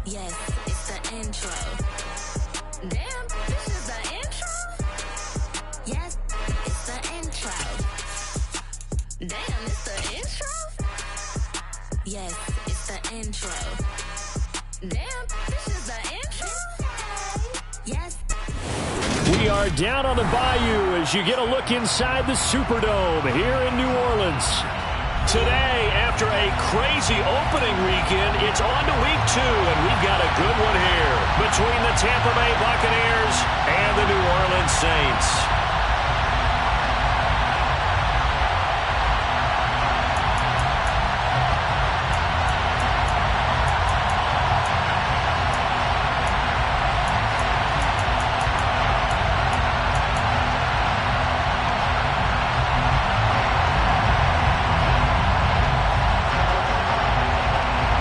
Yes, it's the intro. Damn, this is the intro? Yes, it's the intro. Damn, it's the intro? Yes, it's the intro. Damn, this is the intro? Yes. We are down on the bayou as you get a look inside the Superdome here in New Orleans. Today, after a crazy opening weekend, it's on to week 2, and we've got a good one here between the Tampa Bay Buccaneers and the New Orleans Saints.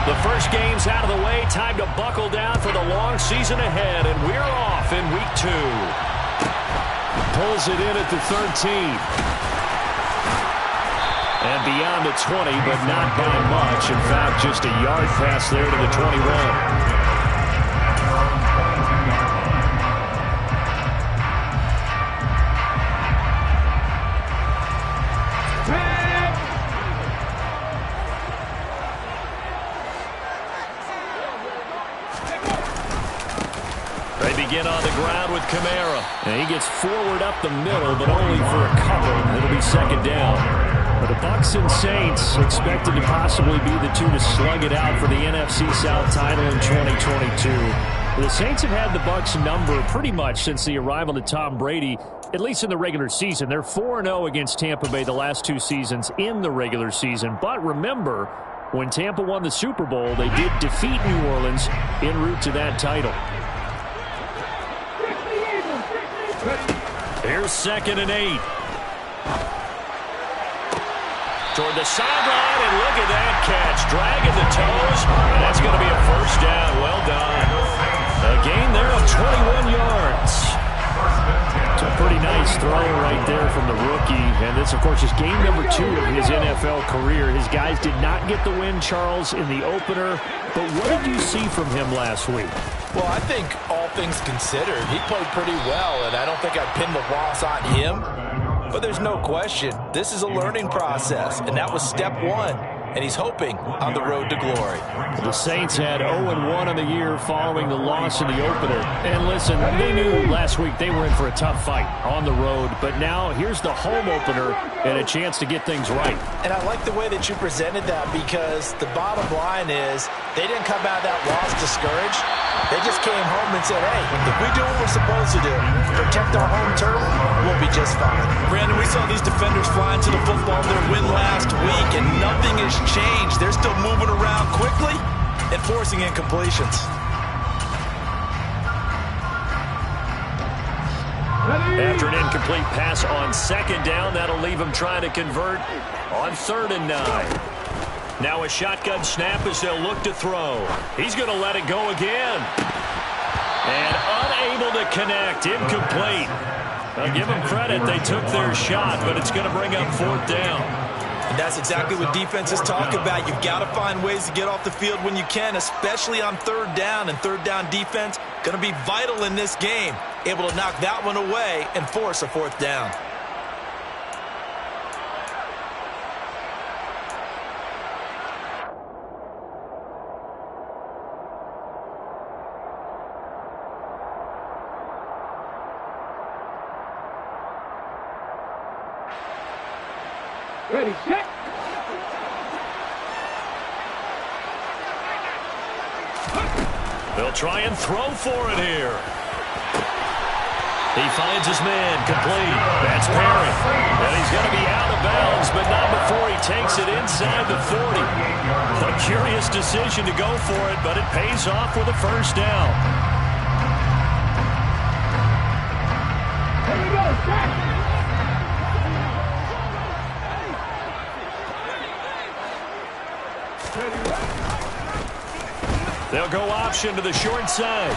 The first game's out of the way. Time to buckle down for the long season ahead, and we're off in week 2. Pulls it in at the 13. And beyond the 20, but not by much. In fact, just a yard pass there to the 21. Begin on the ground with Kamara. And he gets forward up the middle, but only for a couple. It'll be second down. But the Bucs and Saints expected to possibly be the two to slug it out for the NFC South title in 2022. The Saints have had the Bucs number pretty much since the arrival of Tom Brady, at least in the regular season. They're 4-0 against Tampa Bay the last 2 seasons in the regular season. But remember, when Tampa won the Super Bowl, they did defeat New Orleans en route to that title. Here's 2nd and 8. Toward the sideline, and look at that catch. Dragging the toes, and that's going to be a first down. Well done. A gain there of 21 yards. It's a pretty nice throw right there from the rookie. And this, of course, is game number 2 of his NFL career. His guys did not get the win, Charles, in the opener. But what did you see from him last week? Well, I think all things considered, he played pretty well, and I don't think I'd pin the loss on him. But there's no question, this is a learning process, and that was step 1. And he's hoping on the road to glory. The Saints had 0-1 on the year following the loss in the opener. And listen, they knew last week they were in for a tough fight on the road. But now here's the home opener and a chance to get things right. And I like the way that you presented that, because the bottom line is they didn't come out of that loss discouraged. They just came home and said, hey, if we do what we're supposed to do, protect our home turf, we'll be just fine. Brandon, we saw these defenders flying to the football in their win last week, and nothing has changed. They're still moving around quickly and forcing incompletions. After an incomplete pass on 2nd down, that'll leave him trying to convert on 3rd and 9. Now a shotgun snap as they'll look to throw. He's going to let it go again. And unable to connect. Incomplete. I'll give them credit. They took their shot, but it's going to bring up 4th down. And that's exactly what defenses talk about. You've got to find ways to get off the field when you can, especially on 3rd down. And 3rd down defense going to be vital in this game. Able to knock that one away and force a 4th down. Ready, set. They'll try and throw for it here. He finds his man, complete. That's Perry. And he's going to be out of bounds, but not before he takes it inside the 40. A curious decision to go for it, but it pays off with a first down. Here we go, set. They'll go option to the short side.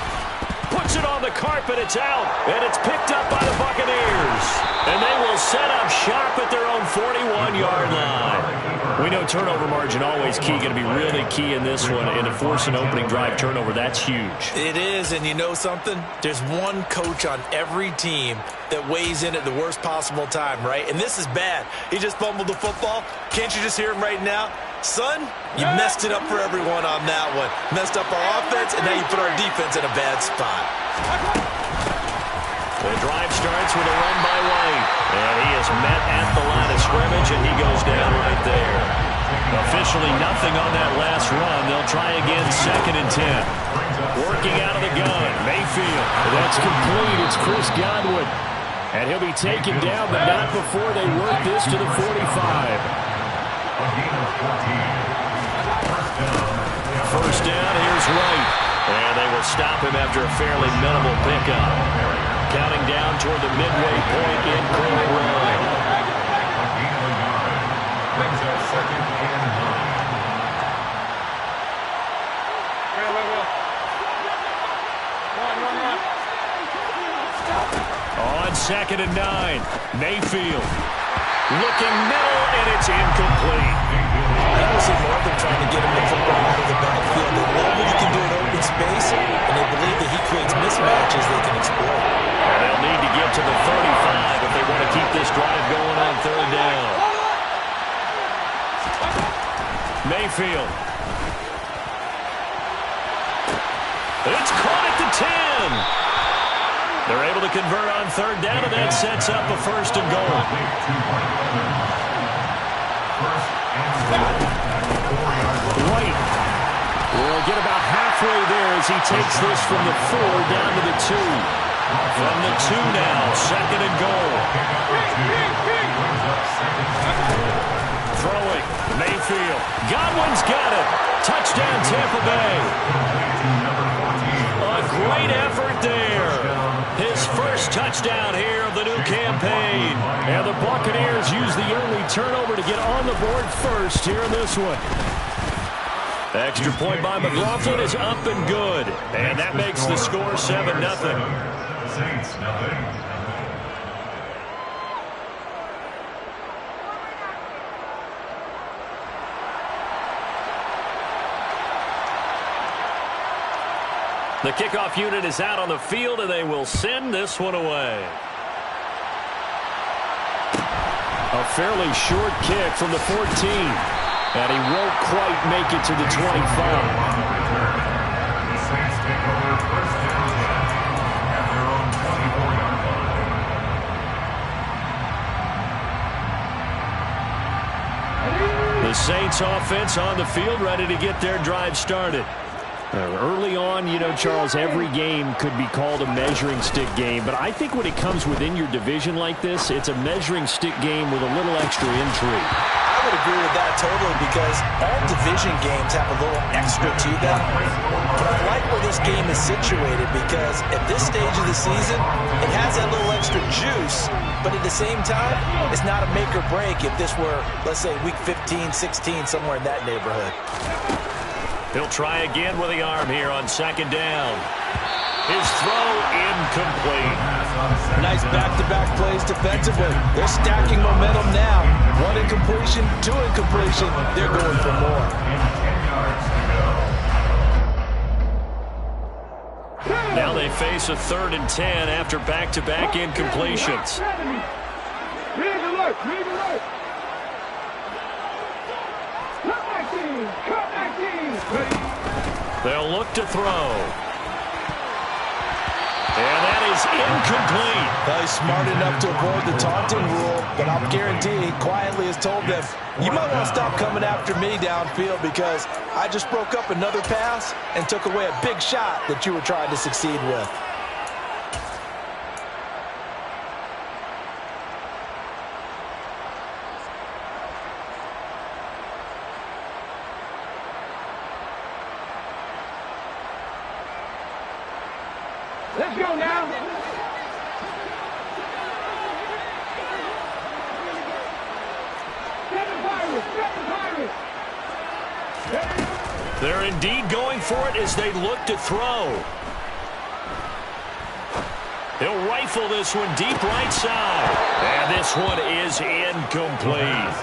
puts it on the carpet. It's out, and it's picked up by the Buccaneers. And they will set up shop at their own 41-yard line. We know turnover margin always key, going to be really key in this one. And to force an opening drive turnover, that's huge. It is, and you know something? There's one coach on every team that weighs in at the worst possible time, right? And this is bad. He just fumbled the football. Can't you just hear him right now? Son, you messed it up for everyone on that one. Messed up our offense, and now you put our defense in a bad spot. The drive starts with a run by White. And he is met at the line of scrimmage, and he goes down right there. Officially nothing on that last run. They'll try again, 2nd and 10. Working out of the gun, Mayfield. That's complete. It's Chris Godwin. And he'll be taken down, but not before they work this to the 45. First down, here's White. And they will stop him after a fairly minimal pickup. Counting down toward the midway point in Court Run. On 2nd and 9, Mayfield. Looking middle, and it's incomplete. I don't see more than trying to get him the football out of the backfield. They love what he can do in open space, and they believe that he creates mismatches they can exploit. And they'll need to get to the 35 if they want to keep this drive going on 3rd down. Mayfield. It's caught at the 10. They're able to convert on 3rd down, and that sets up a 1st and goal. White will get about halfway there as he takes this from the 4 down to the 2. From the 2 now, 2nd and goal. Throwing, Mayfield. Godwin's got it. Touchdown, Tampa Bay. A great effort there. His first touchdown here of the new campaign. And the Buccaneers use the early turnover to get on the board first here in this one. Extra point by McLaughlin is up and good. And that makes the score 7-0. Saints, nothing. The kickoff unit is out on the field, and they will send this one away. A fairly short kick from the 14. And he won't quite make it to the 25. The Saints offense on the field, ready to get their drive started. Early on, you know, Charles, every game could be called a measuring stick game. But I think when it comes within your division like this, it's a measuring stick game with a little extra intrigue. I would agree with that totally because all division games have a little extra to them. But I like where this game is situated because at this stage of the season, it has that little extra juice. But at the same time, it's not a make or break if this were, let's say, week 15, 16, somewhere in that neighborhood. He'll try again with the arm here on 2nd down. His throw incomplete. Nice back-to-back plays defensively. They're stacking momentum now. 1 incompletion, 2 incompletion. They're going for more. Now they face a 3rd and 10 after back-to-back incompletions. Big alert, big alert. Cut back team. They'll look to throw. And that is incomplete. Well, he's smart enough to avoid the taunting rule, but I'll guarantee he quietly has told them, you might want to stop coming after me downfield because I just broke up another pass and took away a big shot that you were trying to succeed with. Let's go now. They're indeed going for it as they look to throw. He'll rifle this one deep right side. And this one is incomplete.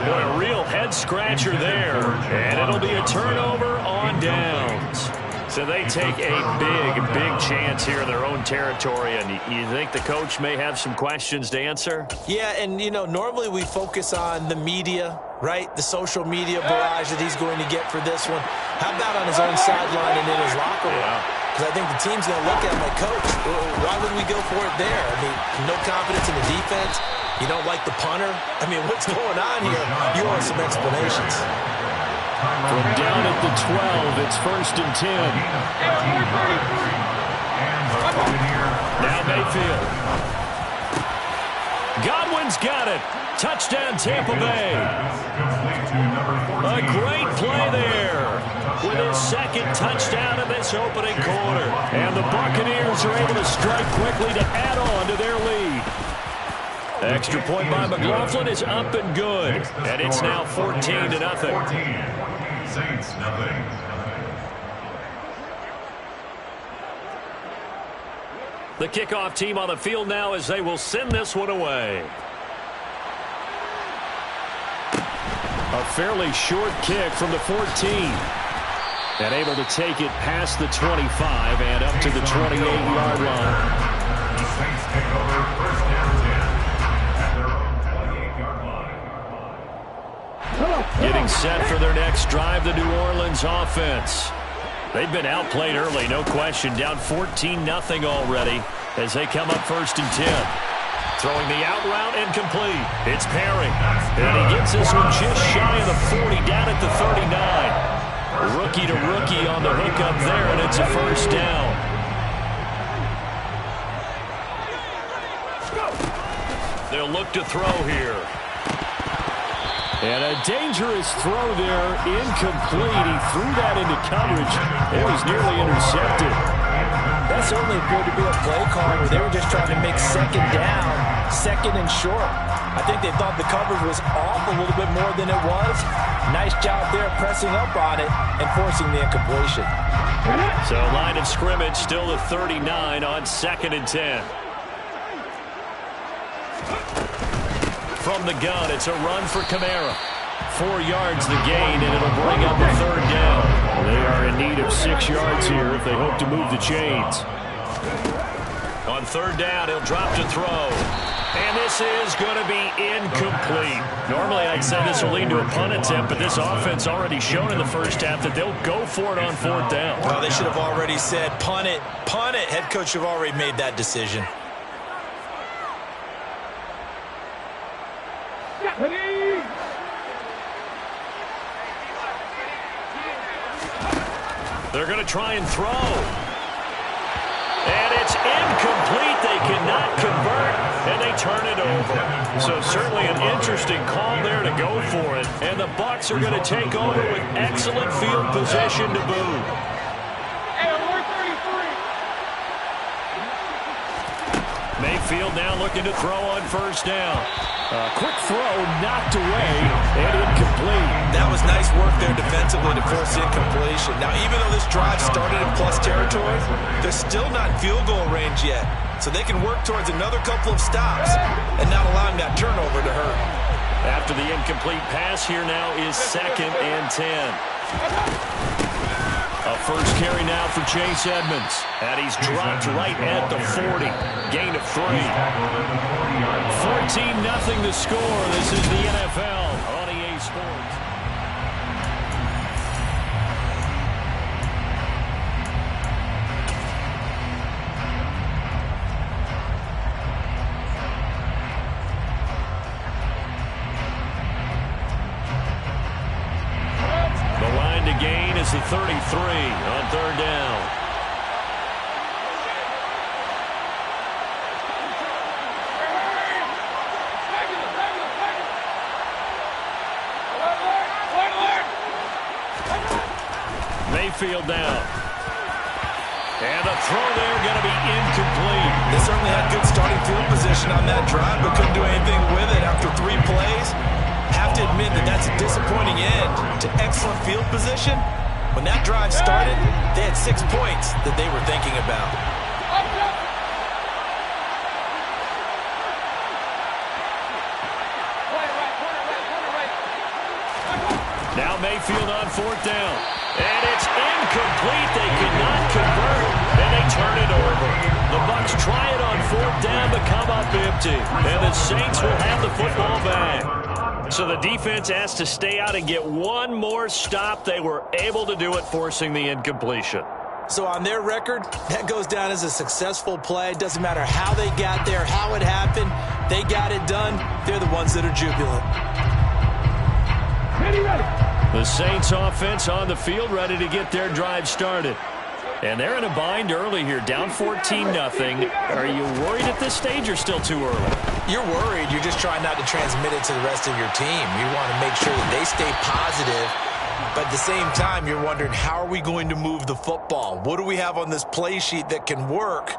Boy, a real head-scratcher there. And it'll be a turnover on downs. So they take a big chance here in their own territory. And you think the coach may have some questions to answer? Yeah, and, you know, normally we focus on the media, right? The social media barrage that he's going to get for this one. How about on his own sideline and in his locker room? Because I think the team's going to look at him like, Coach, why would we go for it there? I mean, no confidence in the defense. You don't like the punter. I mean, what's going on here? You want some explanations. From down at the 12, it's 1st and 10. Now Mayfield. Godwin's got it. Touchdown, Tampa Bay. A great play there with his second touchdown in this opening quarter. And the Buccaneers are able to strike quickly to add on to their lead. Extra point by McLaughlin is up and good. And it's now 14-0. Saints, nothing. The kickoff team on the field now as they will send this one away. A fairly short kick from the 14. And able to take it past the 25 and up to the 28-yard line. The Saints take over 1st and 10 at their own 28-yard line. Getting set for their next drive, the New Orleans offense. They've been outplayed early, no question. Down 14-0 already as they come up 1st and 10. Throwing the out route incomplete. It's Perry. And he gets this one just shy of the 40, down at the 39. Rookie to rookie on the hook up there, and it's a 1st down. They'll look to throw here. And a dangerous throw there, incomplete. He threw that into coverage. It was nearly intercepted. That certainly appeared to be a play call where they were just trying to make 2nd down, 2nd and short. I think they thought the coverage was off a little bit more than it was. Nice job there pressing up on it and forcing the incompletion. So line of scrimmage still at 39 on 2nd and 10. From the gun, it's a run for Kamara. 4 yards the gain, and it'll bring up a 3rd down. They are in need of 6 yards here if they hope to move the chains. On 3rd down, he'll drop to throw. And this is going to be incomplete. Normally, I'd say this will lead to a punt attempt, but this offense already shown in the first half that they'll go for it on 4th down. Well, they should have already said, punt it, punt it. Head coach should have already made that decision. They're going to try and throw. And it's incomplete. They cannot convert, and they turn it over. So certainly an interesting call there to go for it. And the Bucs are going to take over with excellent field position to boot. Mayfield now looking to throw on 1st down. Quick throw knocked away and incomplete. That was nice work there defensively to force the incompletion. Now, even though this drive started in plus territory, they're still not in field goal range yet. So they can work towards another couple of stops and not allowing that turnover to hurt. After the incomplete pass, here now is 2nd and 10. A 1st carry now for Chase Edmonds. And he's dropped right at the 40. Gain of 3. 14-0 the score. This is the NFL on EA Sports. The line to gain is the 33 on 3rd down. Mayfield down. And a throw there going to be incomplete. They certainly had good starting field position on that drive, but couldn't do anything with it after 3 plays. Have to admit that that's a disappointing end to excellent field position. When that drive started, they had 6 points that they were thinking about. Now Mayfield on 4th down. And it's incomplete. They could not convert, and they turn it over. The Bucs try it on 4th down, but come up empty. And the Saints will have the football back. So the defense asked to stay out and get one more stop. They were able to do it, forcing the incompletion. So on their record, that goes down as a successful play. It doesn't matter how they got there, how it happened. They got it done. They're the ones that are jubilant. The Saints offense on the field, ready to get their drive started. And they're in a bind early here, down 14-0. Are you worried at this stage or still too early? You're worried. You're just trying not to transmit it to the rest of your team. You want to make sure that they stay positive. But at the same time, you're wondering, how are we going to move the football? What do we have on this play sheet that can work?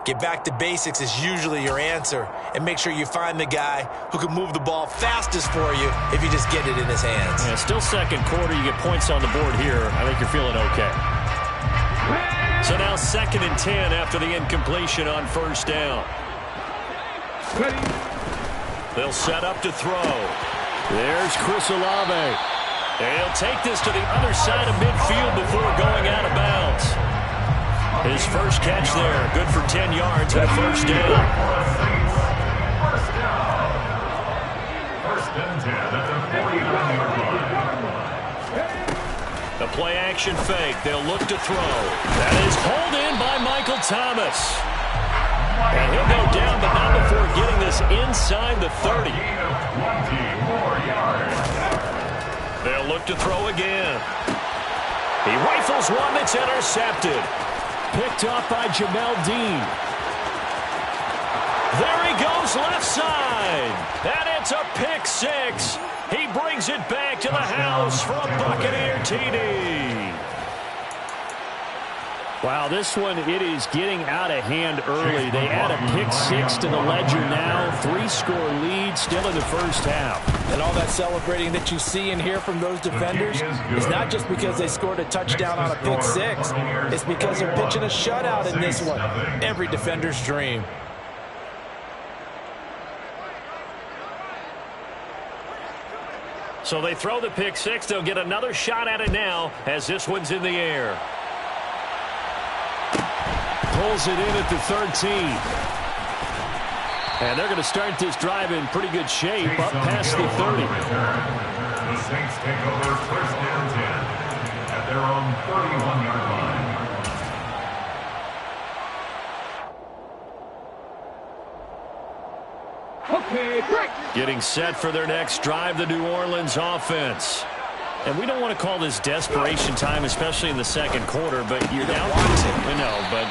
Get back to basics is usually your answer. And make sure you find the guy who can move the ball fastest for you if you just get it in his hands. Yeah, still second quarter. You get points on the board here. I think you're feeling okay. So now 2nd and 10 after the incompletion on 1st down. They'll set up to throw. There's Chris Olave. And he'll take this to the other side of midfield before going out of bounds. His first catch there, good for 10 yards and a 1st down. First and 10 at the 41-yard line. The play action fake. They'll look to throw. That is pulled in by Michael Thomas. And he'll go down, but not before getting this inside the 30. They'll look to throw again. He rifles one that's intercepted. Picked off by Jamel Dean. There he goes left side. And it's a pick 6. He brings it back to the house for a Buccaneer TD. Wow, this one, it is getting out of hand early. They add a pick 6 to the ledger now. 3-score lead still in the first half. And all that celebrating that you see and hear from those defenders is not just because they scored a touchdown on a pick 6. It's because they're pitching a shutout in this one. Every defender's dream. So they throw the pick 6. They'll get another shot at it now as this one's in the air. Pulls it in at the 13. And they're going to start this drive in pretty good shape up past the 30. The Saints take over 1st and 10 at their own 31-yard line. Okay, break. Getting set for their next drive, the New Orleans offense. And we don't want to call this desperation time, especially in the second quarter, but you're down. No, but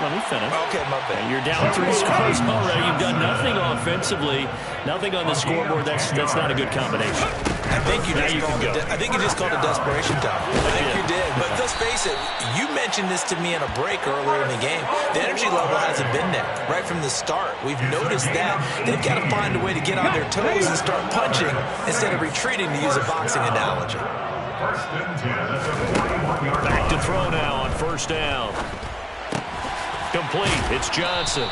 let me finish. Okay, my bad. You're down 3 scores already. You've done nothing offensively, nothing on the scoreboard. That's not a good combination. I think you just called it desperation time. I think you did. But let's face it, you mentioned this to me in a break earlier in the game. The energy level hasn't been there right from the start. We've noticed that. They've got to find a way to get on their toes and start punching instead of retreating, to use a boxing analogy. First and 10 at the 41-yard line. Back to throw now on 1st down. Complete. It's Johnson.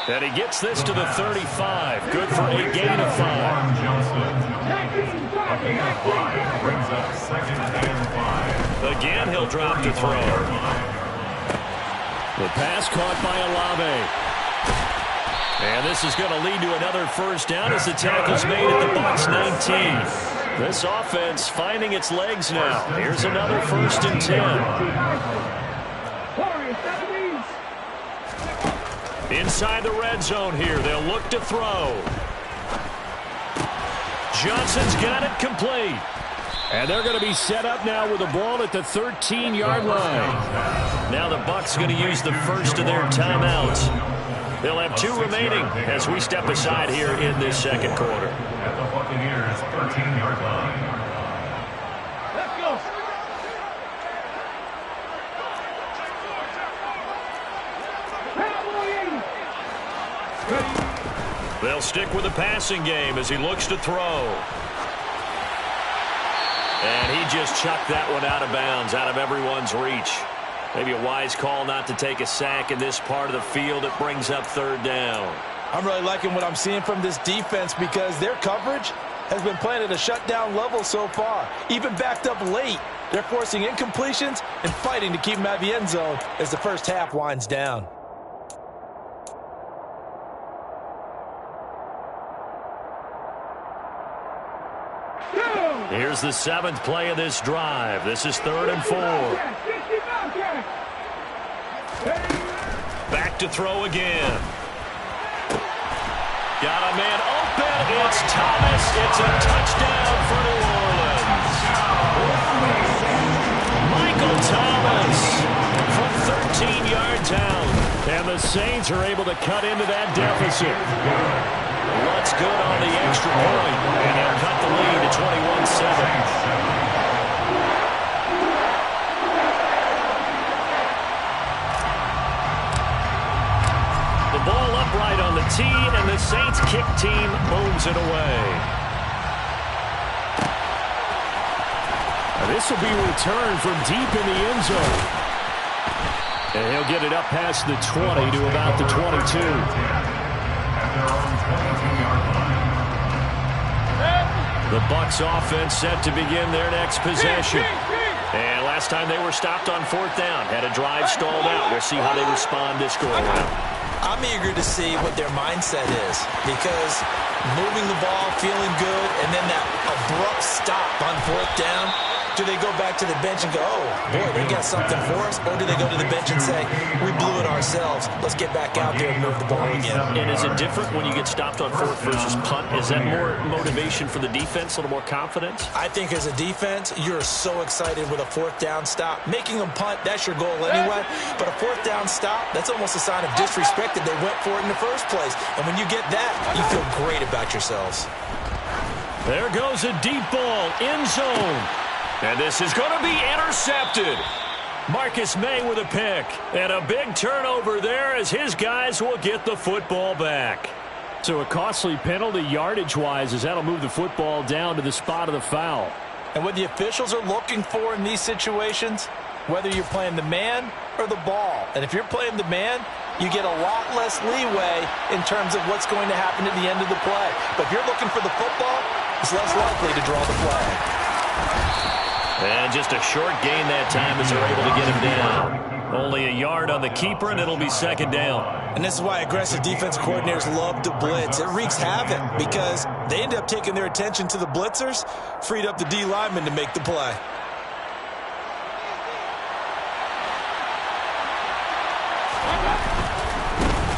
And he gets this to the 35. Good for a gain of 5. A gain of 5 brings up 2nd and 5. Again, he'll drop to throw. The pass caught by Olave. And this is going to lead to another 1st down as the tackle's made at the Bucs 19. This offense finding its legs now. Here's another 1st and 10. Inside the red zone here. They'll look to throw. Johnson's got it complete. And they're going to be set up now with the ball at the 13-yard line. Now the Bucs going to use the first of their timeouts. They'll have 2 remaining as we step aside here in this second quarter. At the Buccaneers' 13-yard line. Let's go. They'll stick with the passing game as he looks to throw. And he just chucked that one out of bounds, out of everyone's reach. Maybe a wise call not to take a sack in this part of the field. It brings up 3rd down. I'm really liking what I'm seeing from this defense because their coverage has been playing at a shutdown level so far. Even backed up late, they're forcing incompletions and fighting to keep them out of the end zone as the first half winds down. Here's the 7th play of this drive. This is 3rd and 4. Back to throw again. Got a man open. It's Thomas. It's a touchdown for New Orleans. Michael Thomas from 13 yards out. And the Saints are able to cut into that deficit. What's good on the extra point, and they'll cut the lead to 21-7. The ball upright on the tee, and the Saints kick team moves it away. This will be returned from deep in the end zone. And he'll get it up past the 20 to about the 22. The Bucs offense set to begin their next possession. And last time they were stopped on 4th down, had a drive stalled out. We'll see how they respond this go-around. I'm eager to see what their mindset is, because moving the ball, feeling good, and then that abrupt stop on 4th down, do they go back to the bench and go, oh, boy, they got something for us? Or do they go to the bench and say, we blew it ourselves, let's get back out there and move the ball again? And is it different when you get stopped on 4th versus punt? Is that more motivation for the defense, a little more confidence? I think as a defense, you're so excited with a 4th down stop. Making them punt, that's your goal anyway. But a 4th down stop, that's almost a sign of disrespect that they went for it in the first place. And when you get that, you feel great about yourselves. There goes a deep ball, end zone. And this is going to be intercepted. Marcus May with a pick. And a big turnover there as his guys will get the football back. So a costly penalty yardage-wise as that'll move the football down to the spot of the foul. And what the officials are looking for in these situations, whether you're playing the man or the ball. And if you're playing the man, you get a lot less leeway in terms of what's going to happen at the end of the play. But if you're looking for the football, it's less likely to draw the flag. And just a short gain that time as they're able to get him down. Only a yard on the keeper, and it'll be 2nd down. And this is why aggressive defense coordinators love to blitz. It wreaks havoc because they end up taking their attention to the blitzers, freed up the D lineman to make the play.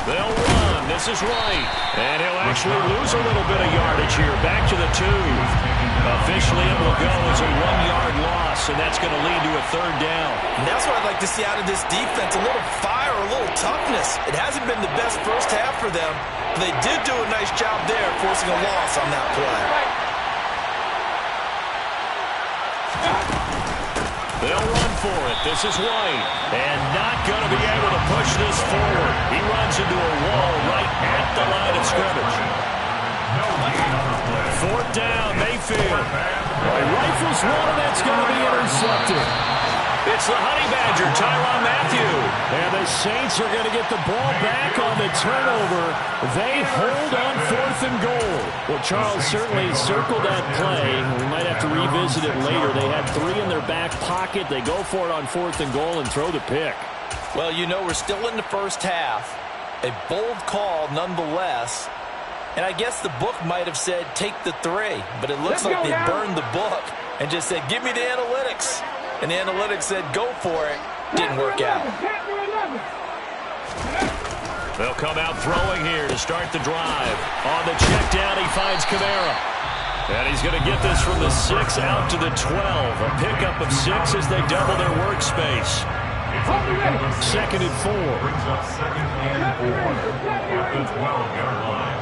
They'll run. This is right. And he'll actually lose a little bit of yardage here. Back to the 2. Officially, it will go as a 1-yard loss, and that's going to lead to a 3rd down. And that's what I'd like to see out of this defense, a little fire, a little toughness. It hasn't been the best first half for them, but they did do a nice job there forcing a loss on that play. They'll run for it. This is White, and not going to be able to push this forward. He runs into a wall right at the line of scrimmage. 4th down, Mayfield. Rifles one, and that's going to be intercepted. It's the Honey Badger, Tyrann Mathieu. And the Saints are going to get the ball back on the turnover. They hold on 4th and goal. Well, Charles certainly circled that play. We might have to revisit it later. They had 3 in their back pocket. They go for it on 4th and goal and throw the pick. Well, you know, we're still in the first half. A bold call nonetheless. And I guess the book might have said, take the 3. But it looks like they burned the book and just said, give me the analytics. And the analytics said, go for it. Didn't work out. They'll come out throwing here to start the drive. On the check down, he finds Kamara. And he's going to get this from the 6 out to the 12. A pickup of 6 as they double their workspace. 2nd and 4. Brings up 2nd and 4 at the 12-yard line.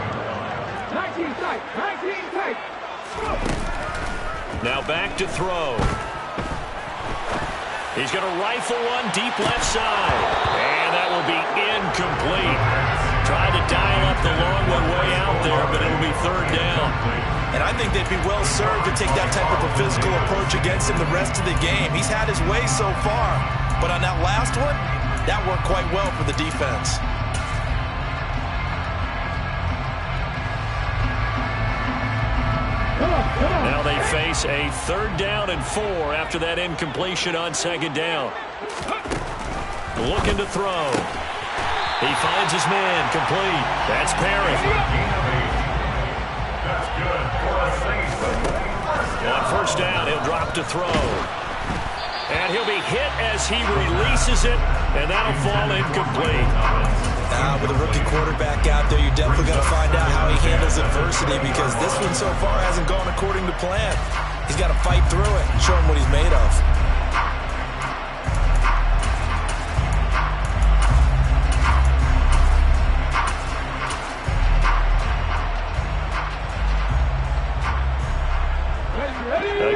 19 tight. Now back to throw. He's going to rifle one deep left side. And that will be incomplete. Tried to dial up the long one way out there, but it'll be 3rd down. And I think they'd be well served to take that type of a physical approach against him the rest of the game. He's had his way so far. But on that last one, that worked quite well for the defense. Now they face a 3rd down and 4 after that incompletion on 2nd down. Looking to throw. He finds his man, complete. That's Perry. That's good for a safety. On 1st down, he'll drop to throw. And he'll be hit as he releases it, and that'll fall incomplete. With a rookie quarterback out there, you're definitely going to find out how he handles adversity, because this one so far hasn't gone according to plan. He's got to fight through it and show him what he's made of.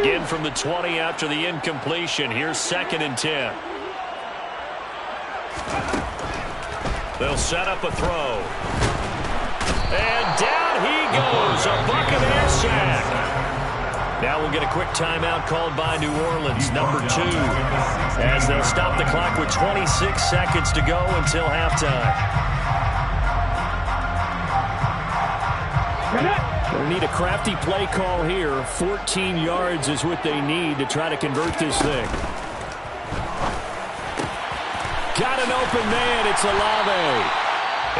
Again from the 20 after the incompletion. Here's 2nd and 10. They'll set up a throw. And down he goes. A Buccaneer sack. Now we'll get a quick timeout called by New Orleans, number 2, as they'll stop the clock with 26 seconds to go until halftime. They need a crafty play call here. 14 yards is what they need to try to convert this thing. Got an open man. It's Olave.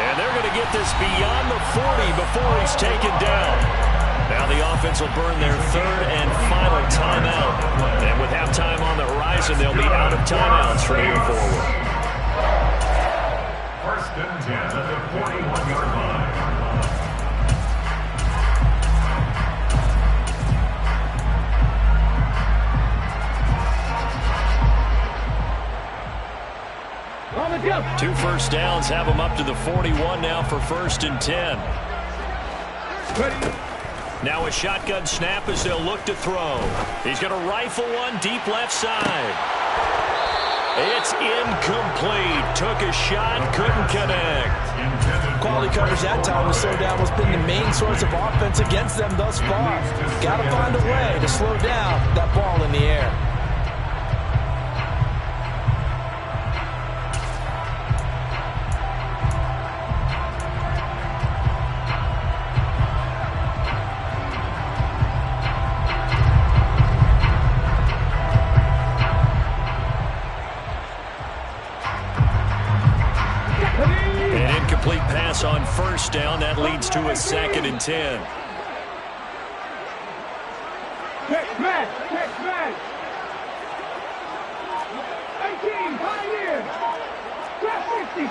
And they're going to get this beyond the 40 before he's taken down. Now the offense will burn their 3rd and final timeout. And with halftime on the horizon, they'll be out of timeouts from here forward. 1st and 10 at the 41-yard line. Two 1st downs have them up to the 41 now for 1st and 10. Now a shotgun snap as they'll look to throw. He's going to rifle one deep left side. It's incomplete. Took a shot, couldn't connect. Quality coverage that time to slow down what's been the main source of offense against them thus far. Got to find a way to slow down that ball in the air. On 1st down, that leads to a 2nd and 10. Check man. 18, pioneer. Trap 60.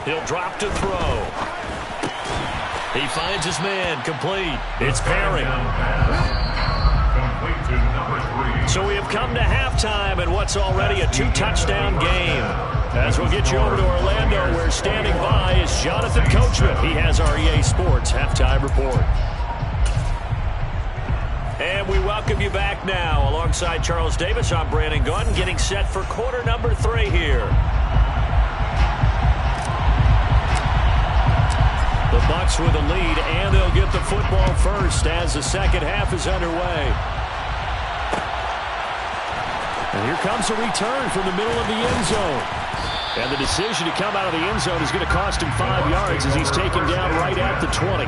He'll drop to throw. He finds his man, complete. It's Perry. Complete to number 3. So we have come to halftime in what's already a 2-touchdown game. As we'll get you over to Orlando, where standing by is Jonathan Coachman. He has our EA Sports halftime report. And we welcome you back now. Alongside Charles Davis, I'm Brandon Gordon, getting set for quarter number 3 here. The Bucs with a lead, and they'll get the football first as the 2nd half is underway. And here comes a return from the middle of the end zone. And the decision to come out of the end zone is going to cost him 5 yards as he's taken down right at the 20.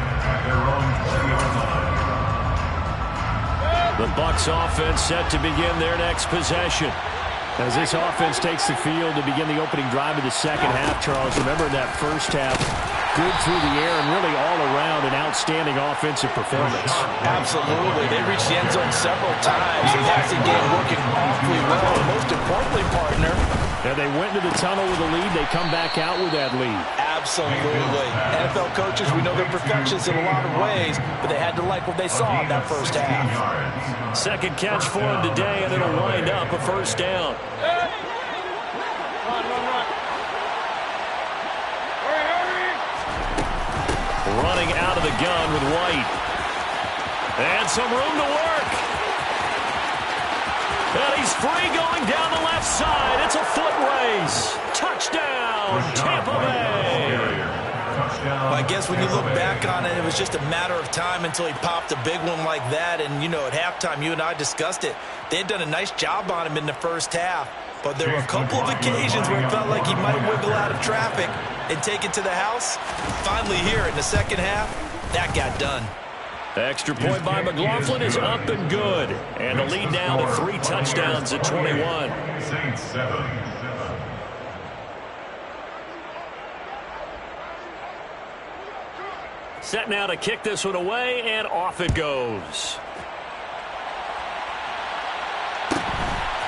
The Bucs offense set to begin their next possession. As this offense takes the field to begin the opening drive of the 2nd half, Charles, remember in that 1st half, good through the air and really all around an outstanding offensive performance. Absolutely. They reached the end zone several times. The passing game working awfully well. And most importantly, partner, and they went into the tunnel with a lead. They come back out with that lead. Absolutely. NFL coaches, we know they're perfectionists in a lot of ways, but they had to like what they saw in that 1st half. 2nd catch for him today, and it'll wind up a 1st down. Running out of the gun with White. And some room to work. And he's free going down the left side. It's a foot race. Touchdown, Tampa Bay. Well, I guess when you look back on it, it was just a matter of time until he popped a big one like that. And, you know, at halftime, you and I discussed it. They had done a nice job on him in the 1st half. But there were a couple of occasions where it felt like he might wiggle out of traffic and take it to the house. Finally here in the 2nd half, that got done. Extra point by McLaughlin is up and good. And the lead now to 3 touchdowns at 21. Saints 7. Set now to kick this one away, and off it goes.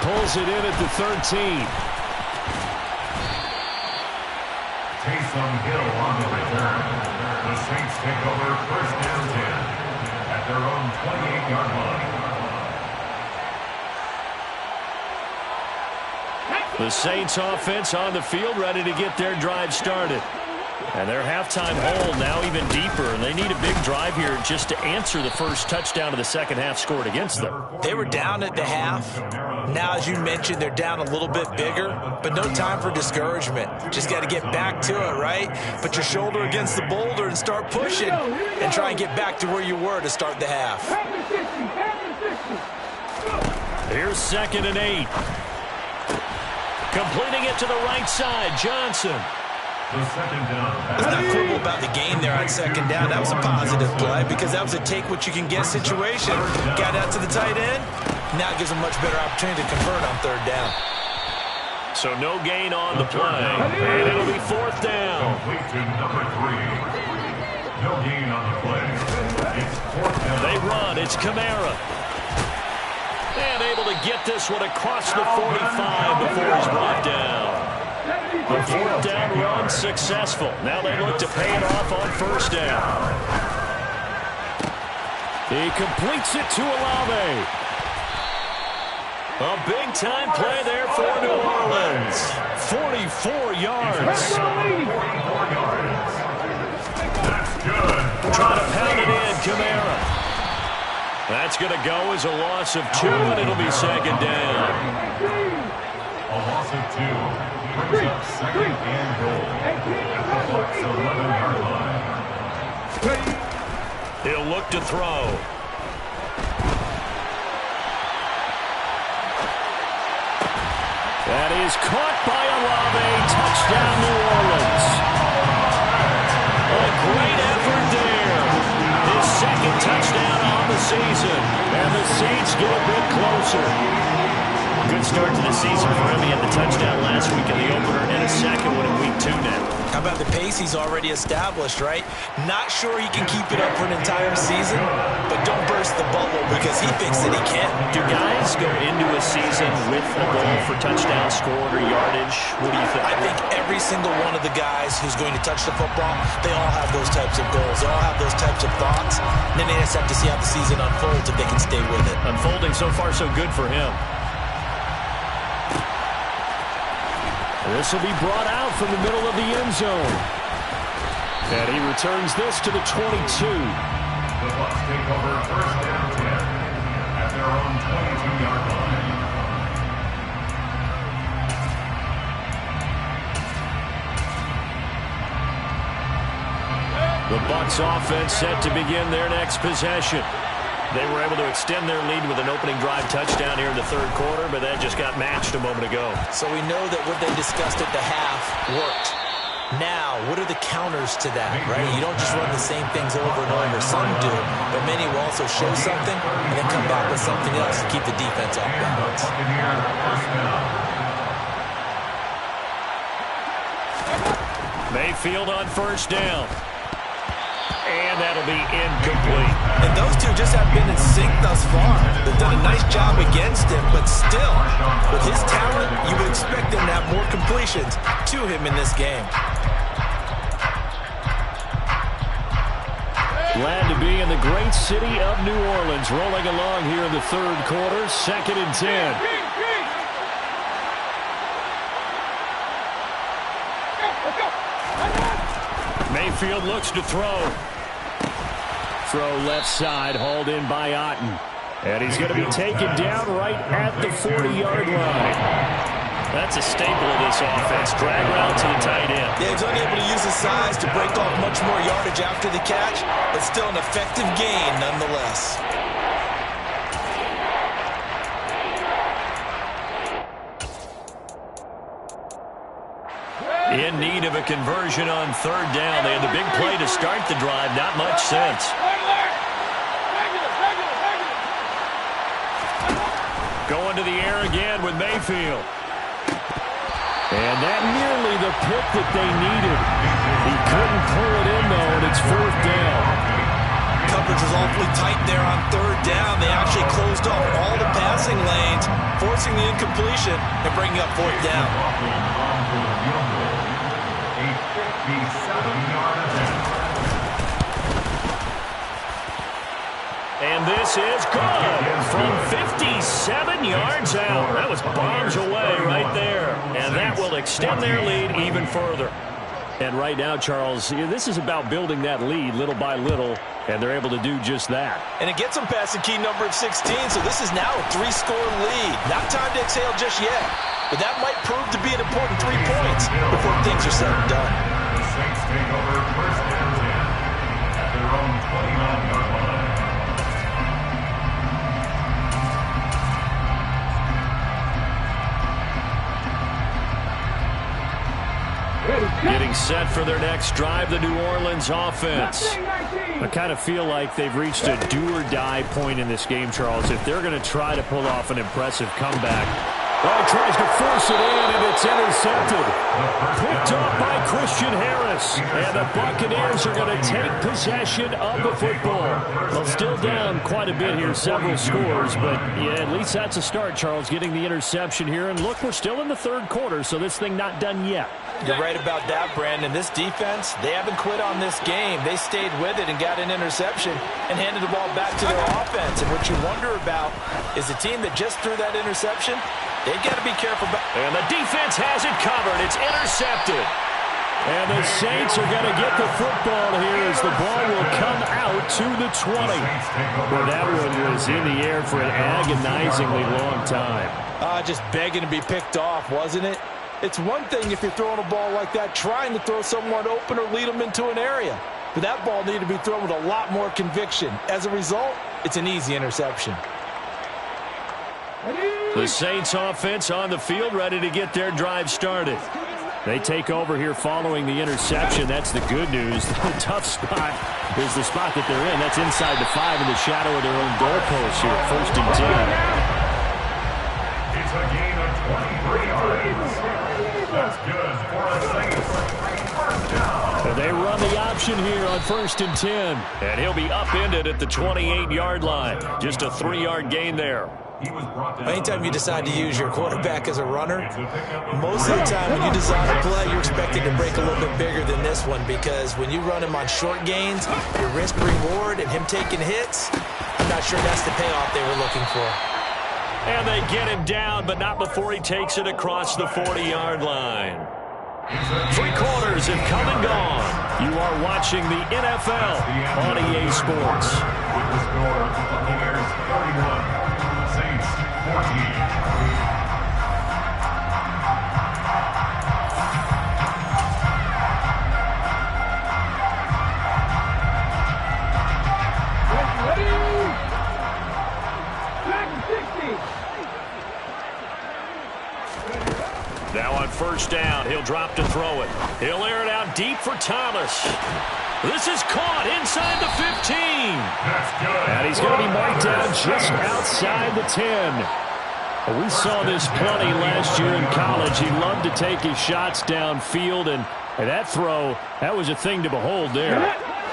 Pulls it in at the 13. Taysom Hill on the return. The Saints take over first down 10 at their own 28-yard line. The Saints offense on the field, ready to get their drive started. And their halftime hole now even deeper, and they need a big drive here just to answer the first touchdown of the second half scored against them. They were down at the half. Now, as you mentioned, they're down a little bit bigger, but no time for discouragement. Just got to get back to it, right? Put your shoulder against the boulder and start pushing and try and get back to where you were to start the half. Here's 2nd and 8. Completing it to the right side, Johnson. Let's not quibble about the gain there on 2nd down. That was a positive play because that was a take-what-you-can-get situation. Got out to the tight end. Now it gives them much better opportunity to convert on 3rd down. So no gain on the play, and it'll be 4th down. Complete to number 3. No gain on the play. It's 4th down. They run. It's Kamara. And able to get this one across the 45 before he's brought down. The 4th down run successful. Now they look to pay it off on 1st down. He completes it to Olave. A big-time play there for New Orleans. 44 yards. 44 yards. That's good. Trying to pound it in, Kamara. That's going to go as a loss of 2, and it'll be 2nd down. A loss of 2. Brings up 2nd and goal at the Bucs 11-yard line. He'll look to throw. That is caught by Olave. Touchdown, New Orleans. A great effort there. His 2nd touchdown on the season. And the Saints get a bit closer. Good start to the season for him. He had the touchdown last week in the opener and a 2nd one in week 2 now. How about the pace he's already established, right? Not sure he can keep it up for an entire season, but don't burst the bubble because he thinks that he can. Do guys go into a season with a goal for touchdown scored or yardage? What do you think? I think every single one of the guys who's going to touch the football, they all have those types of goals. They all have those types of thoughts. And then they just have to see how the season unfolds if they can stay with it. Unfolding so far so good for him. This will be brought out from the middle of the end zone. And he returns this to the 22. The Bucs take over first down 10 at their own 22-yard line. The Bucs offense set to begin their next possession. They were able to extend their lead with an opening drive touchdown here in the 3rd quarter, but that just got matched a moment ago. So we know that what they discussed at the half worked. Now, what are the counters to that, right? You don't just run the same things over and over. Some do, but many will also show something and then come back with something else to keep the defense off balance. Mayfield on 1st down. And that'll be incomplete. And those two just have been in sync thus far. They've done a nice job against him, but still, with his talent, you would expect them to have more completions to him in this game. Glad to be in the great city of New Orleans, rolling along here in the 3rd quarter, 2nd and 10. Mayfield looks to throw. Throw left side, hauled in by Otten. And he's going to be taken down right at the 40-yard line. That's a staple of this offense. Drag route to the tight end. Yeah, he's unable to use his size to break off much more yardage after the catch, but still an effective gain nonetheless. In need of a conversion on 3rd down. They had the big play to start the drive. Not much sense. going to the air again with Mayfield. And that nearly the pick that they needed. He couldn't pull it in, though, and it's 4th down. Coverage was awfully tight there on 3rd down. They actually closed off all the passing lanes, forcing the incompletion and bringing up 4th down. A 57-yard attempt. And this is good from 57 yards out. That was bombs away right there. And that will extend their lead even further. And right now, Charles, this is about building that lead little by little, and they're able to do just that. And it gets them past the key number of 16, so this is now a 3-score lead. Not time to exhale just yet, but that might prove to be an important 3 points before things are said and done. The Saints take over 1st and 10 at their own 29-yard line. Getting set for their next drive, the New Orleans offense. I kind of feel like they've reached a do-or-die point in this game, Charles. If they're going to try to pull off an impressive comeback, well, he tries to force it in, and it's intercepted. Picked off by Christian Harris. And the Buccaneers are going to take possession of the football. Well, still down quite a bit here, several scores. But, yeah, at least that's a start, Charles, getting the interception here. And, look, we're still in the 3rd quarter, so this thing not done yet. You're right about that, Brandon. This defense, they haven't quit on this game. They stayed with it and got an interception and handed the ball back to their offense. And what you wonder about is the team that just threw that interception, they've got to be careful. And the defense has it covered. It's intercepted. And the Saints are going to get the football here as the ball will come out to the 20. Well, that one was in the air for an agonizingly long time. Just begging to be picked off, wasn't it? It's one thing if you're throwing a ball like that, trying to throw someone open or lead them into an area. But that ball needed to be thrown with a lot more conviction. As a result, it's an easy interception. The Saints offense on the field, ready to get their drive started. They take over here following the interception. That's the good news. The tough spot is the spot that they're in. That's inside the 5 in the shadow of their own goalpost here. 1st and 10. It's a gain of 23 yards. That's good for a Saints. 1st down. And they run the option here on 1st and 10. And he'll be upended at the 28-yard line. Just a 3-yard gain there. Anytime you decide to use your quarterback as a runner, most of the time when you design a play, you're expected to break a little bit bigger than this one, because when you run him on short gains, your risk-reward and him taking hits, I'm not sure that's the payoff they were looking for. And they get him down, but not before he takes it across the 40-yard line. 3 quarters have come and gone. You are watching the NFL on EA Sports. With the score, Buccaneers 31. Saints 14. Now on 1st down, he'll drop to throw it. He'll air it out deep for Thomas. This is caught inside the 15. That's good. And he's going to be marked down just outside the 10. We saw this plenty last year in college. He loved to take his shots downfield, and that throw, that was a thing to behold there.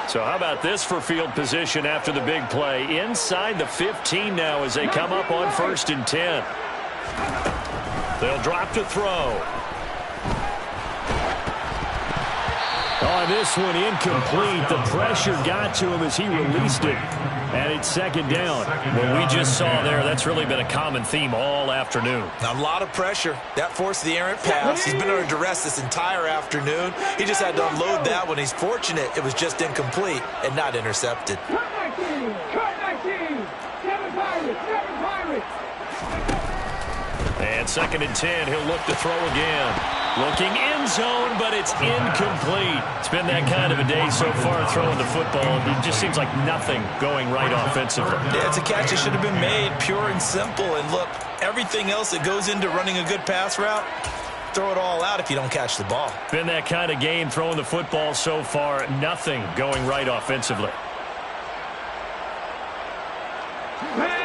So how about this for field position after the big play? Inside the 15 now as they come up on 1st and 10. They'll drop to throw. On this one, incomplete. The pressure got to him as he released it. And it's 2nd down. What we just saw there, that's really been a common theme all afternoon. A lot of pressure. That forced the errant pass. He's been under duress this entire afternoon. He just had to unload that one. He's fortunate it was just incomplete and not intercepted. Cut 19! Cut 19! 7 Pirates! 7 Pirates! And 2nd and 10, he'll look to throw again. Looking end zone, but it's incomplete. It's been that kind of a day so far throwing the football. It just seems like nothing going right offensively. Yeah, it's a catch that should have been made, pure and simple. And look, everything else that goes into running a good pass route, throw it all out if you don't catch the ball. Been that kind of game throwing the football so far. Nothing going right offensively.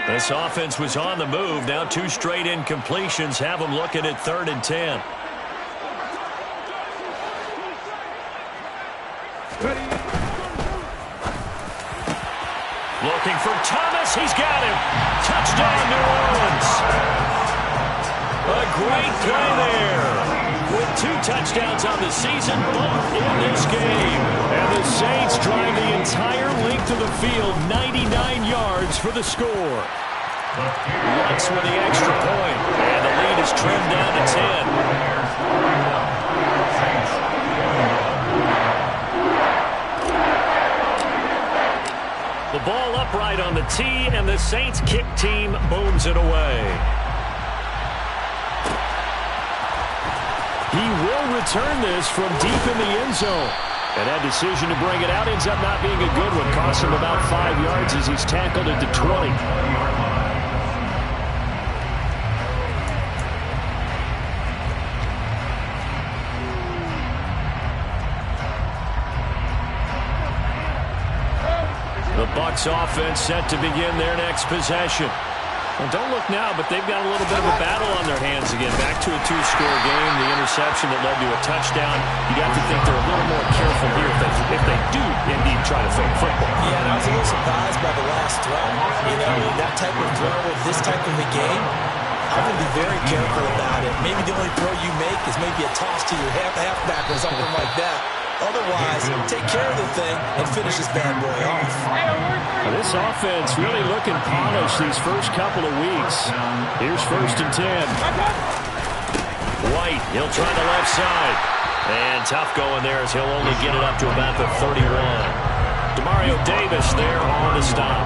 This offense was on the move. Now 2 straight incompletions have them looking at 3rd and 10. Looking for Thomas. He's got him. Touchdown, New Orleans. A great play there. With 2 touchdowns on the season, both in this game. And the Saints drive the entire length of the field, 99 yards for the score. Lutz with the extra point. And the lead is trimmed down to 10. The ball upright on the tee, and the Saints kick team booms it away. He will return this from deep in the end zone. And that decision to bring it out ends up not being a good one. Costs him about 5 yards as he's tackled at the 20. The Bucs offense set to begin their next possession. And don't look now, but they've got a little bit of a battle on their hands again. Back to a 2-score game. The interception that led to a touchdown. You'd have to think they're a little more careful here if they do indeed try to throw football. Yeah, and I was a little surprised by the last throw. You know, that type of throw with this type of a game, I would be very careful about it. Maybe the only throw you make is maybe a toss to your halfback or something like that. Otherwise, take care of the thing and finish this bad boy off. Now, this offense really looking polished these first couple of weeks. Here's 1st and 10. White, he'll try the left side. And tough going there as he'll only get it up to about the 31. Demario Davis there on the stop.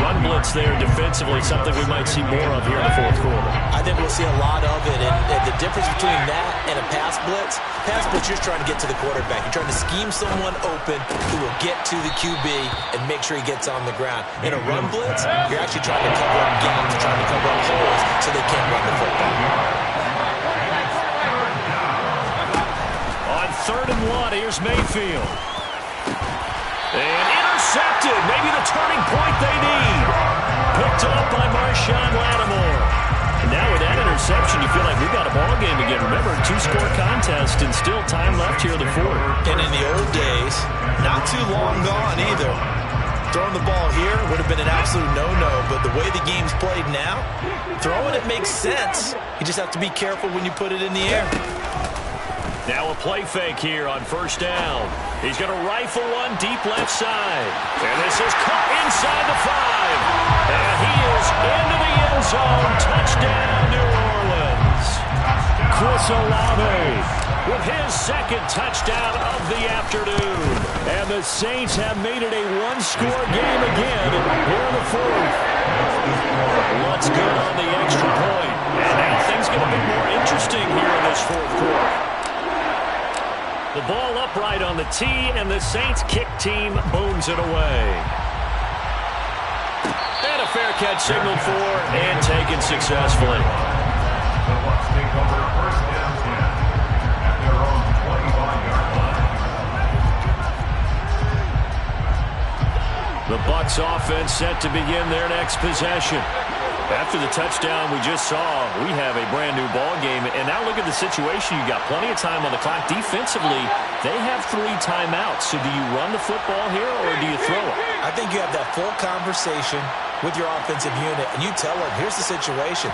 Run blitz there defensively, something we might see more of here in the 4th quarter. I think we'll see a lot of it, and the difference between that and a pass blitz, you're just trying to get to the quarterback. You're trying to scheme someone open who will get to the QB and make sure he gets on the ground. In a run blitz, you're actually trying to cover up gaps, trying to cover up holes so they can't run the football. On 3rd and 1, here's Mayfield. And intercepted. Maybe the turning point they need. Picked up by Marshawn Lattimore. And now with that interception, you feel like we've got a ball game again. Remember, 2-score contest and still time left here in the 4th. And in the old days, not too long gone either. Throwing the ball here would have been an absolute no-no, but the way the game's played now, throwing it makes sense. You just have to be careful when you put it in the air. Now a play fake here on 1st down. He's going to rifle one deep left side. And this is caught inside the 5. And he is into the end zone. Touchdown, New Orleans. Chris Olave with his 2nd touchdown of the afternoon. And the Saints have made it a 1-score game again here in the 4th. Lutz good on the extra point. And now things get a bit more interesting here in this 4th quarter. The ball upright on the tee, and the Saints kick team booms it away. And a fair catch signaled for and taken successfully. The Bucs take over 1st and 10 at their own 25-yard line. The Bucs offense set to begin their next possession. After the touchdown we just saw, we have a brand-new ball game. And now look at the situation. You've got plenty of time on the clock. Defensively, they have 3 timeouts. So do you run the football here or do you throw it? I think you have that full conversation with your offensive unit, and you tell them, here's the situation.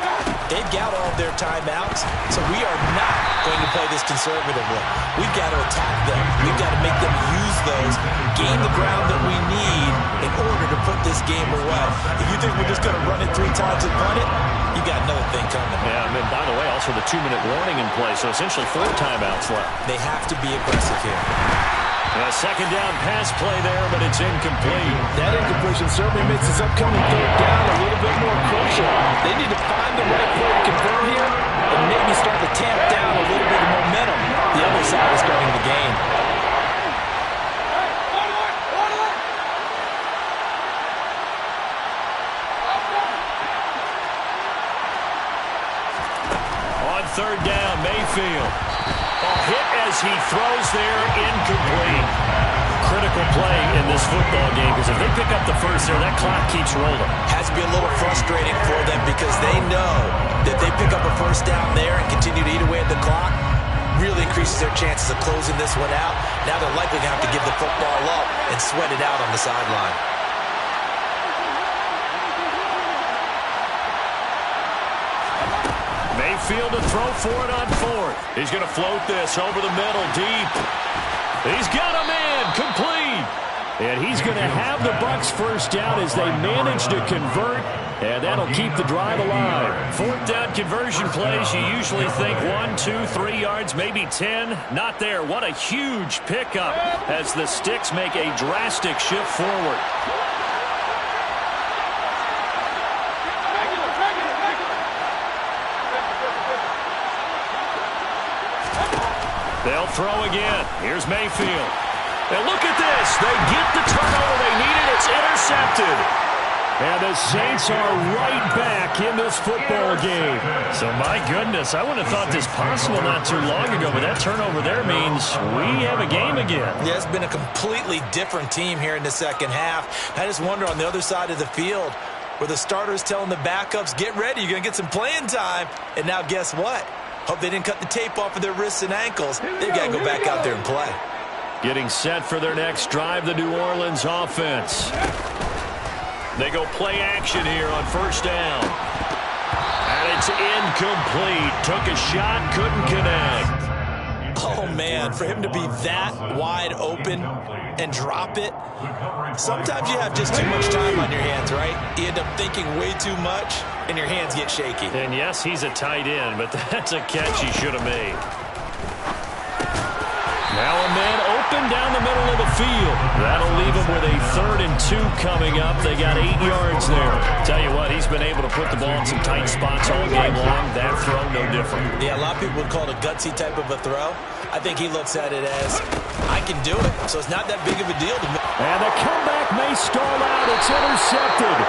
They've got all of their timeouts, so we are not going to play this conservatively. We've got to attack them. We've got to make them use those, gain the ground that we need in order to put this game away. If you think we're just going to run it 3 times and punt it, you got another thing coming. Yeah, I mean, by the way, also the 2-minute warning in play, so essentially 4 timeouts left. They have to be aggressive here. A 2nd down pass play there, but it's incomplete. That incompletion certainly makes this upcoming 3rd down a little bit more crucial. They need to find the right play to convert here and maybe start to tamp down a little bit of momentum. The other side is starting the game. On 3rd down, Mayfield. A hit as he throws there, incomplete. critical play in this football game because if they pick up the first there, that clock keeps rolling. Has to be a little frustrating for them because they know that they pick up a first down there and continue to eat away at the clock, really increases their chances of closing this one out. Now they're likely going to have to give the football up and sweat it out on the sideline. Mayfield to throw for it on fourth. He's going to float this over the middle, deep. He's got a man, complete. And he's going to have the Bucs first down as they manage to convert, and that'll keep the drive alive. Fourth down conversion plays, you usually think 1, 2, 3 yards, maybe 10. Not there. What a huge pickup as the Sticks make a drastic shift forward. They'll throw again. Here's Mayfield. And look at this. They get the turnover they needed. It's intercepted. And the Saints are right back in this football game. So, my goodness, I wouldn't have thought this possible not too long ago, but that turnover there means we have a game again. Yeah, it's been a completely different team here in the second half. I just wonder on the other side of the field where the starters telling the backups, get ready, you're going to get some playing time. And now guess what? Hope they didn't cut the tape off of their wrists and ankles. They've got to go back out there and play. Getting set for their next drive, the New Orleans offense. They go play action here on first down. And it's incomplete. Took a shot, couldn't connect. Oh, man, for him to be that wide open and drop it, sometimes you have just too much time on your hands, right? You end up thinking way too much, and your hands get shaky. And, yes, he's a tight end, but that's a catch he should have made. Now a man open down the middle of the field. That'll leave him with a 3rd and 2 coming up. They got 8 yards there. Tell you what, he's been able to put the ball in some tight spots all game long. That throw, no different. Yeah, a lot of people would call it a gutsy type of a throw. I think he looks at it as, I can do it, so it's not that big of a deal to me. And the comeback may stall out. It's intercepted.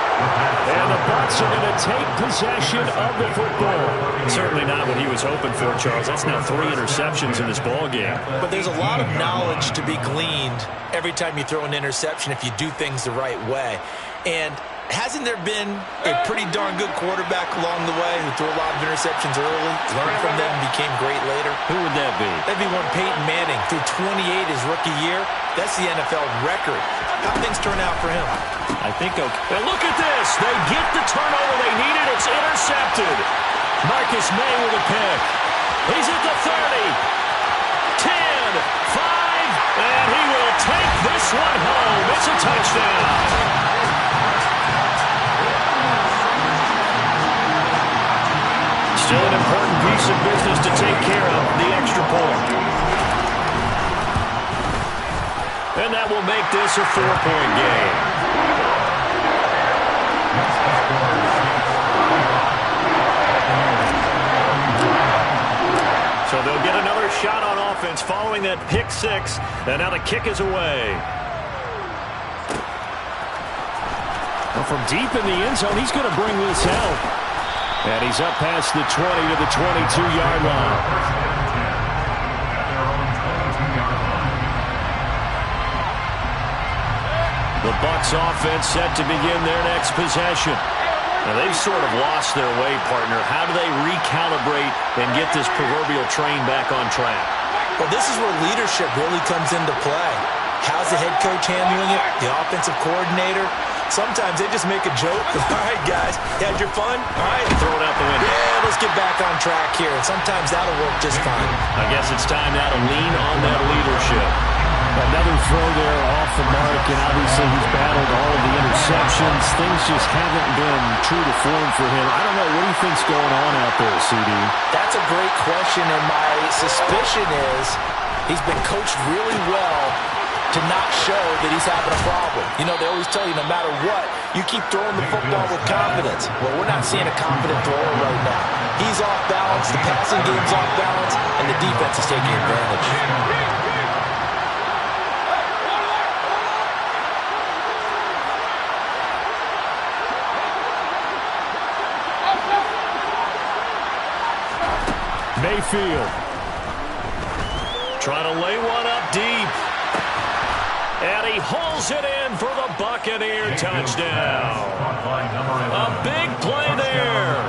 And the Bucs are going to take possession of the football. Certainly not what he was hoping for, Charles. That's now 3 interceptions in this ball game. But there's a lot of knowledge to be gleaned every time you throw an interception if you do things the right way. And hasn't there been a pretty darn good quarterback along the way who threw a lot of interceptions early, learned from them, and became great later? Who would that be? That'd be one Peyton Manning. Threw 28 his rookie year. That's the NFL record. How things turn out for him? I think okay. And look at this. They get the turnover they needed. It's intercepted. Marcus May with a pick. He's at the 30. 10, 5, and he will take this one home. It's a touchdown. Still an important piece of business to take care of, the extra point. And that will make this a 4-point game. So they'll get another shot on offense following that pick 6, and now the kick is away. Well, from deep in the end zone, he's going to bring this out. And he's up past the 20 to the 22-yard line. The Bucs offense set to begin their next possession. Now, they've sort of lost their way, partner. How do they recalibrate and get this proverbial train back on track? Well, this is where leadership really comes into play. How's the head coach handling it? The offensive coordinator? Sometimes they just make a joke. All right, guys, you had your fun? All right. Throw it out the window. Yeah, let's get back on track here. And sometimes that'll work just fine. I guess it's time now to lean on that leadership. Another throw there off the mark, and obviously he's battled all of the interceptions. Things just haven't been true to form for him. I don't know. What do you think's going on out there, CD? That's a great question, and my suspicion is he's been coached really well to not show that he's having a problem. You know, they always tell you no matter what, you keep throwing the football with confidence. Well, we're not seeing a confident thrower right now. He's off balance, the passing game's off balance, and the defense is taking advantage. Mayfield trying to lay one up deep. And he hauls it in for the Buccaneer touchdown. A big play there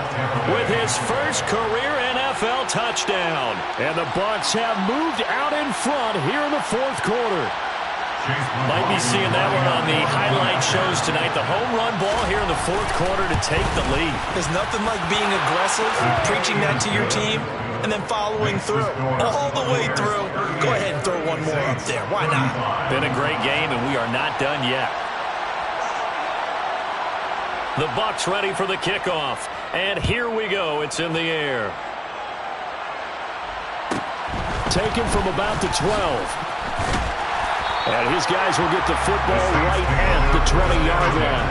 with his first career NFL touchdown. And the Bucs have moved out in front here in the fourth quarter. Might be seeing that one on the highlight shows tonight. The home run ball here in the fourth quarter to take the lead. There's nothing like being aggressive, preaching that to your team, and then following through. All the way through. Go ahead and throw one more up there. Why not? Been a great game, and we are not done yet. The Bucs ready for the kickoff. And here we go. It's in the air. Taken from about the 12. And his guys will get the football right at the 20-yard line.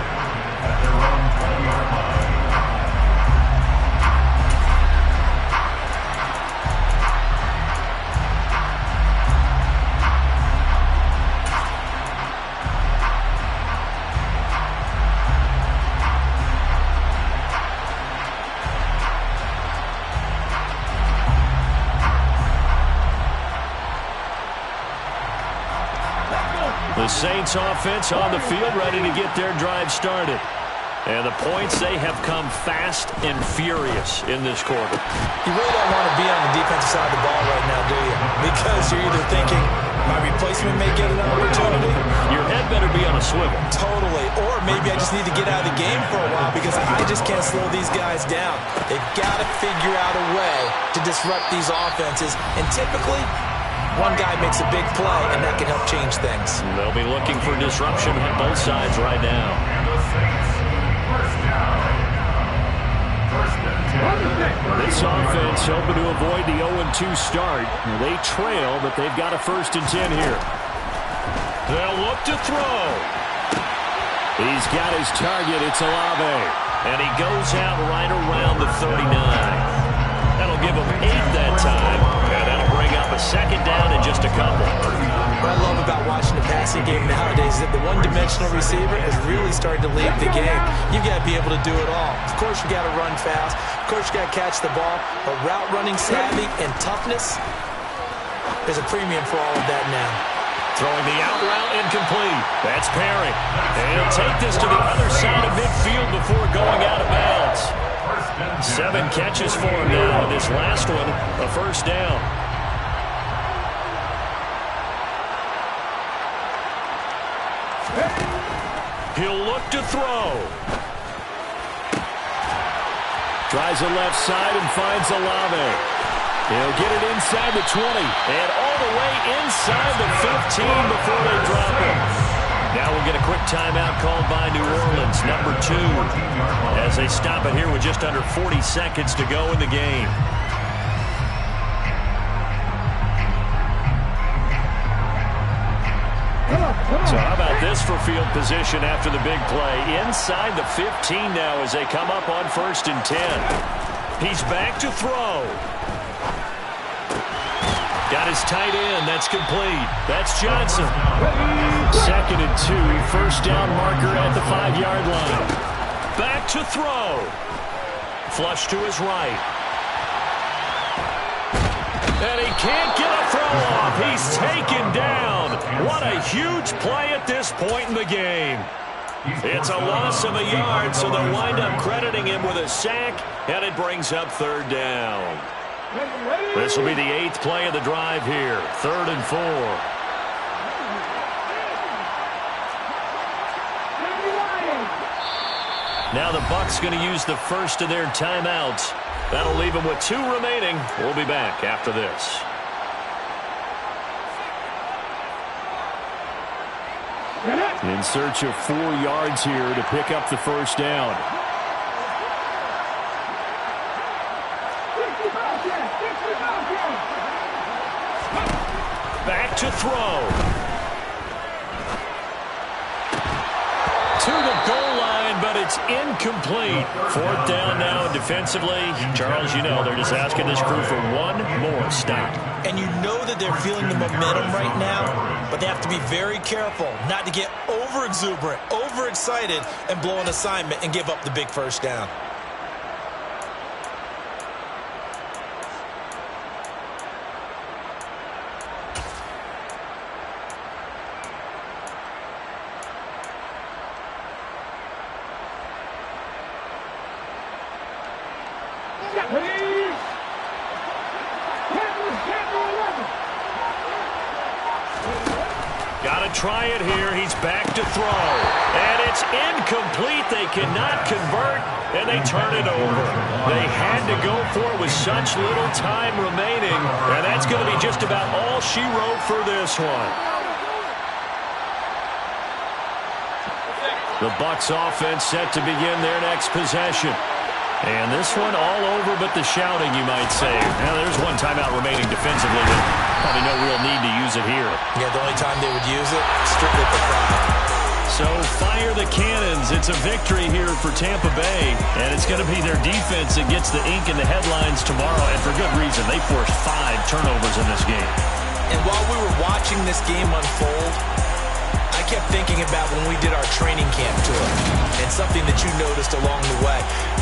At their own 20-yard line. The Saints offense on the field ready to get their drive started. And the points, they have come fast and furious in this quarter. You really don't want to be on the defensive side of the ball right now, do you? Because you're either thinking, my replacement may get an opportunity. Your head better be on a swivel. Totally. Or maybe I just need to get out of the game for a while because I just can't slow these guys down. They've got to figure out a way to disrupt these offenses. And typically, one guy makes a big play, and that can help change things. They'll be looking for disruption on both sides right now. And the Saints, first down. First and 10. This offense hoping to avoid the 0-2 start. They trail, but they've got a 1st and 10 here. They'll look to throw. He's got his target. It's Olave. And he goes out right around the 39. That'll give him 8 that time. And that'll bring up a 2nd down in just a couple. What I love about watching the passing game nowadays is that the one-dimensional receiver is really starting to lead the game. You've got to be able to do it all. Of course, you got to run fast. Of course, you got to catch the ball. But route running savvy and toughness, there's a premium for all of that now. Throwing the out route incomplete. That's Perry. And he'll take this to the other side of midfield before going out of bounds. 7 catches for him now. This last one, a 1st down. He'll look to throw. Tries the left side and finds Olave. He'll get it inside the 20 and all the way inside the 15 before they drop him. Now we'll get a quick timeout called by New Orleans, number 2, as they stop it here with just under 40 seconds to go in the game. So how about this for field position after the big play? Inside the 15 now as they come up on 1st and 10. He's back to throw. Got his tight end. That's complete. That's Johnson. 2nd and 2. 1st down marker at the 5-yard line. Back to throw. Flush to his right. And he can't get a throw off. He's taken down. What a huge play at this point in the game. It's a loss of a yard, so they'll wind up crediting him with a sack, and it brings up 3rd down. This will be the 8th play of the drive here. 3rd and 4. Now the Bucs going to use the first of their timeouts. That'll leave them with 2 remaining. We'll be back after this. In search of 4 yards here to pick up the 1st down. Back to throw. To the goal line, but it's incomplete. 4th down now, and defensively, Charles, you know, they're just asking this crew for one more stop. And you know that they're feeling the momentum right now, but they have to be very careful not to get over-exuberant, overexcited, and blow an assignment and give up the big 1st down. They'll try it here. He's back to throw. And it's incomplete. They cannot convert, and they turn it over. They had to go for it with such little time remaining, and that's going to be just about all she wrote for this one. The Bucs offense set to begin their next possession. And this one all over but the shouting, you might say. Now, there's one timeout remaining defensively, but probably no real need to use it here. Yeah, the only time they would use it, strictly for crowd. So fire the cannons. It's a victory here for Tampa Bay, and it's going to be their defense that gets the ink in the headlines tomorrow, and for good reason. They forced 5 turnovers in this game. And while we were watching this game unfold, I kept thinking about when we did our training camp tour and something that you noticed along the way.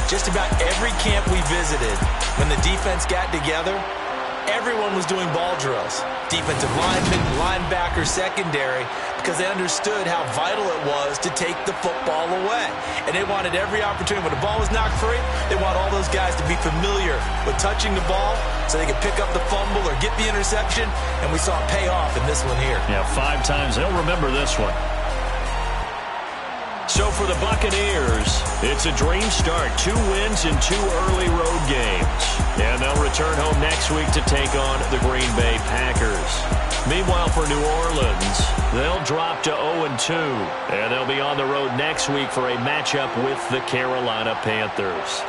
Just about every camp we visited, when the defense got together, everyone was doing ball drills. Defensive linemen, linebackers, secondary, because they understood how vital it was to take the football away. And they wanted every opportunity. When the ball was knocked free, they want all those guys to be familiar with touching the ball so they could pick up the fumble or get the interception. And we saw it pay off in this one here. Yeah, 5 times. They'll remember this one. So for the Buccaneers, it's a dream start. 2 wins in 2 early road games. And they'll return home next week to take on the Green Bay Packers. Meanwhile, for New Orleans, they'll drop to 0-2. And they'll be on the road next week for a matchup with the Carolina Panthers.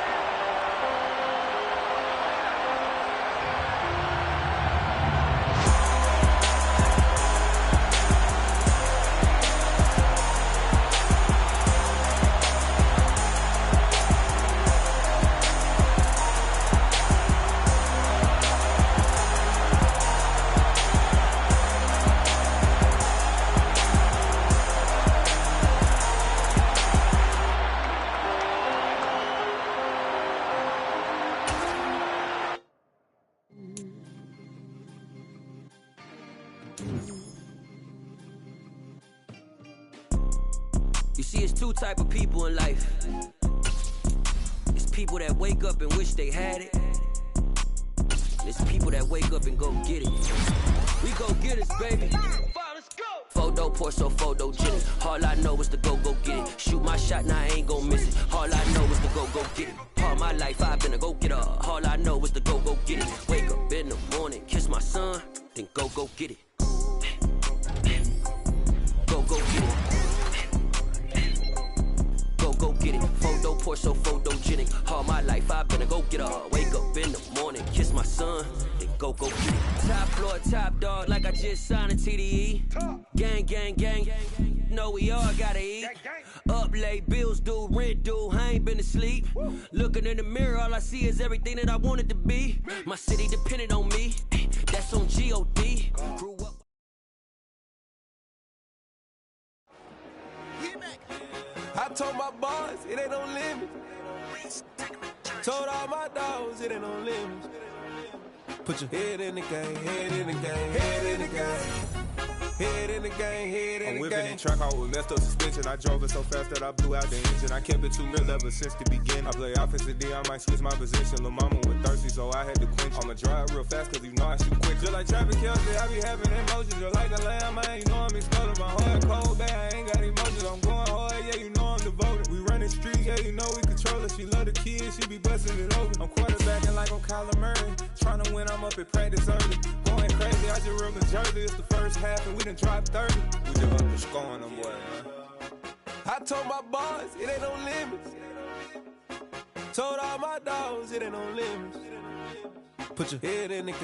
You see, it's 2 type of people in life. It's people that wake up and wish they had it. And it's people that wake up and go get it. We go get it, baby. Let's go. Photo pour so photogenic. All I know is to go get it. Shoot my shot, now I ain't gon' miss it. All I know is to go get it. All my life I've been a go getter. All I know is to go get it. Wake up in the morning, kiss my son, then go get it. Go get it. Go get it. Photo pour so photogenic. All my life I've been a go getter. Wake up in the morning, kiss my son, then go get it. Top floor, top dog, like I just signed a TDE. Gang, gang, gang. Know we all gotta eat. Up late, bills due, rent due. I ain't been asleep. Looking in the mirror, all I see is everything that I wanted to be. My city depended on me. That's on G.O.D. Grew up. I told my boys, it ain't no limits. Told all my dogs, it ain't no limits. Put your head in the game, head in the game, head in the game. Head in the game, head in the game. I'm whipping the track out with messed up suspension. I drove it so fast that I blew out the engine. I kept it too real ever since the beginning. I play offensive D, I might switch my position. Lil' mama was thirsty, so I had to quench. I'ma drive real fast, cause you know I shoot quick. Just like Travis Kelce, I be having emotions. Just like a lamb, man, you know I'm exploding. My heart cold, bad, I ain't got emotions. I'm going hard, yeah, you know I'm devoted. We running streets, yeah, you know we control it. She love the kids, she be busting it over. I'm quarterbacking like I'm Kyler Murray. Trying to win, I'm up at practice early. Going crazy, I just real the jersey. It's the first half, and we done dropped 30. We just up to scoring them, boy, man. I told my boys, it ain't no limits. Told all my dogs, it ain't no limits. Put your head in the game.